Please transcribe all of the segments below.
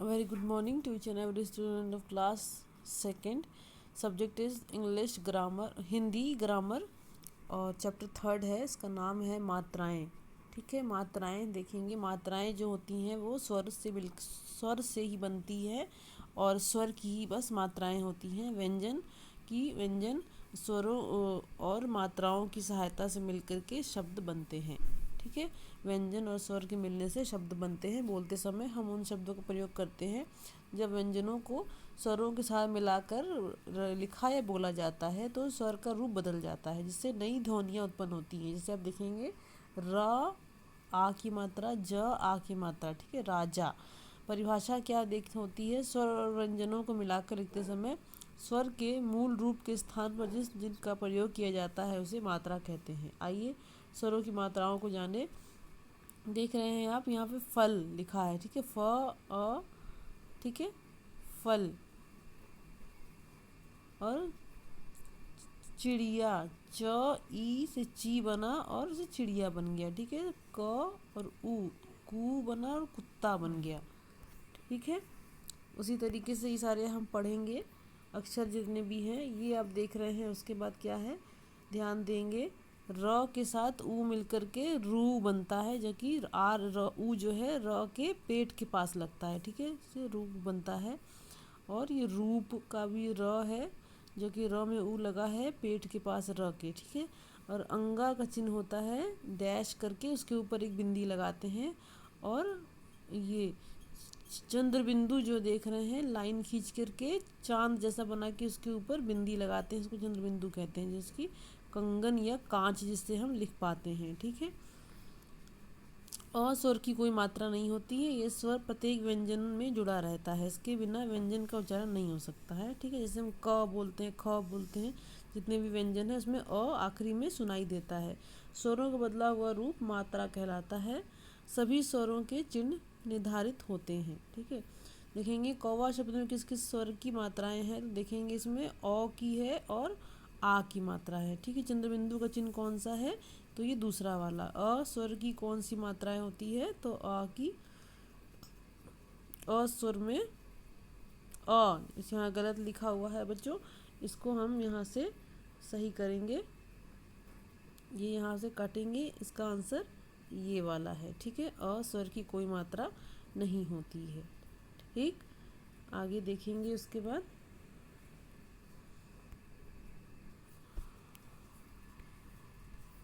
A very good morning to each and every student of class second. Subject is English grammar, Hindi grammar और chapter third है। इसका नाम है मात्राएं। ठीक है, मात्राएं देखेंगे। मात्राएं जो होती हैं वो स्वर से ही बनती है और स्वर की ही बस मात्राएं होती हैं। व्यंजन स्वरों और मात्राओं की सहायता से मिलकर के शब्द बनते हैं। ठीक है, व्यंजन और स्वर के मिलने से शब्द बनते हैं। बोलते समय हम उन शब्दों का प्रयोग करते हैं जब व्यंजनों को स्वरों के साथ मिलाकर लिखा या बोला जाता है तो स्वर का रूप बदल जाता है, जिससे नई ध्वनियाँ उत्पन्न होती हैं। जैसे आप देखेंगे र आ की मात्रा, ज आ की मात्रा। ठीक है, राजा। परिभाषा क्या देख होती है? स्वर और व्यंजनों को मिलाकर लिखते समय स्वर के मूल रूप के स्थान पर जिनका प्रयोग किया जाता है उसे मात्रा कहते हैं। आइए स्वरों की मात्राओं को जाने। देख रहे हैं आप यहाँ पे फल लिखा है। ठीक है, फ अ, ठीक है, फल। और चिड़िया, च ई से ची बना और से चिड़िया बन गया। ठीक है, क और ऊ, कू बना और कुत्ता बन गया। ठीक है, उसी तरीके से ये सारे हम पढ़ेंगे। अक्षर जितने भी हैं ये आप देख रहे हैं। उसके बाद क्या है, ध्यान देंगे। र के साथ ऊ मिलकर के रू बनता है, जो कि आर र ऊ जो है र के पेट के पास लगता है। ठीक है, इसे रू बनता है। और ये रूप का भी र है, जो कि र में ऊ लगा है पेट के पास र के। ठीक है, और अंगा का चिन्ह होता है डैश करके, उसके ऊपर एक बिंदी लगाते हैं। और ये चंद्र बिंदु जो देख रहे हैं लाइन खींच करके चांद जैसा बना के उसके ऊपर बिंदी लगाते हैं, इसको चंद्र बिंदु कहते हैं। जिसकी कंगन या कांच जिससे हम लिख पाते हैं। ठीक है, अ स्वर की कोई मात्रा नहीं होती है। ये स्वर प्रत्येक व्यंजन में जुड़ा रहता है, इसके बिना व्यंजन का उच्चारण नहीं हो सकता है। ठीक है, जैसे हम क बोलते हैं, ख बोलते हैं, जितने भी व्यंजन है उसमें अ आखिरी में सुनाई देता है। स्वरों का बदला हुआ रूप मात्रा कहलाता है। सभी स्वरों के चिन्ह निर्धारित होते हैं। ठीक है, देखेंगे कौवा शब्द में किस किस स्वर की मात्राएं हैं। तो देखेंगे इसमें अ की है और आ की मात्रा है। ठीक है, चंद्रबिंदु का चिन्ह कौन सा है? तो ये दूसरा वाला। अ स्वर की कौन सी मात्राएं होती है? तो अ की, अ स्वर में इस यहाँ गलत लिखा हुआ है बच्चों, इसको हम यहाँ से सही करेंगे। ये यहाँ से काटेंगे, इसका आंसर ये वाला है। ठीक है, अ स्वर की कोई मात्रा नहीं होती है। ठीक, आगे देखेंगे। उसके बाद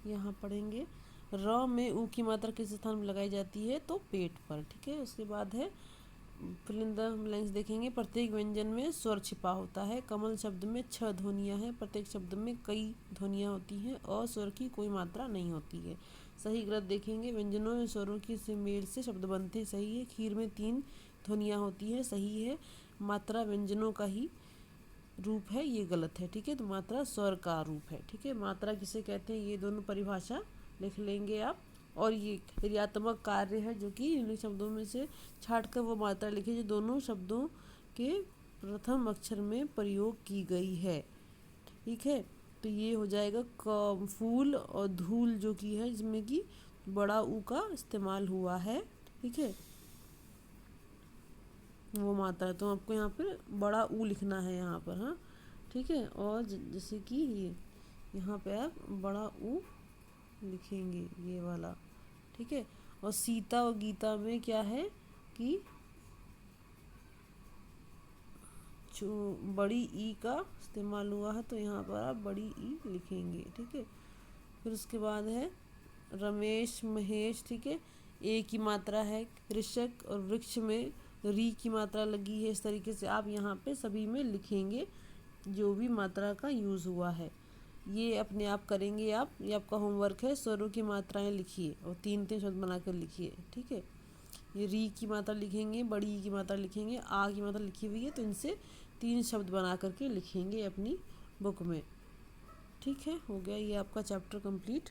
यहाँ पढ़ेंगे र में ऊ की मात्रा किस स्थान में लगाई जाती है? तो पेट पर। ठीक है, उसके बाद है फिल इन द ब्लैंक्स। देखेंगे प्रत्येक व्यंजन में स्वर छिपा होता है। कमल शब्द में 6 ध्वनियाँ हैं, प्रत्येक शब्द में कई ध्वनियाँ होती हैं। अ स्वर की कोई मात्रा नहीं होती है। सही गलत देखेंगे। व्यंजनों में स्वरों की से मेल से शब्द बनते हैं। सही है। खीर में 3 ध्वनियाँ होती हैं। सही है। मात्रा व्यंजनों का ही रूप है, ये गलत है। ठीक है, तो मात्रा स्वर का रूप है। ठीक है, मात्रा किसे कहते हैं ये दोनों परिभाषा लिख लेंगे आप। और ये क्रियात्मक कार्य है जो कि इन शब्दों में से छाट कर वो मात्रा लिखी जो दोनों शब्दों के प्रथम अक्षर में प्रयोग की गई है। ठीक है, तो ये हो जाएगा फूल और धूल जो कि है, जिसमें कि बड़ा ऊ का इस्तेमाल हुआ है। ठीक है, वो मात्रा तो आपको यहाँ पर बड़ा ऊ लिखना है यहाँ पर। हाँ, ठीक है, और जैसे कि ये यहाँ पे आप बड़ा ऊ लिखेंगे, ये वाला। ठीक है, और सीता और गीता में क्या है कि जो बड़ी ई का इस्तेमाल हुआ है, तो यहाँ पर आप बड़ी ई लिखेंगे। ठीक है, फिर उसके बाद है रमेश महेश। ठीक है, ए की मात्रा है। कृषक और वृक्ष में री की मात्रा लगी है। इस तरीके से आप यहाँ पे सभी में लिखेंगे जो भी मात्रा का यूज़ हुआ है। ये अपने आप करेंगे आप, ये आपका होमवर्क है। स्वरों की मात्राएं लिखिए और 3-3 शब्द बनाकर लिखिए। ठीक है, ये री की मात्रा लिखेंगे, बड़ी ई की मात्रा लिखेंगे, आ की मात्रा लिखी हुई है, तो इनसे 3 शब्द बना करके लिखेंगे अपनी बुक में। ठीक है, हो गया ये आपका चैप्टर कंप्लीट।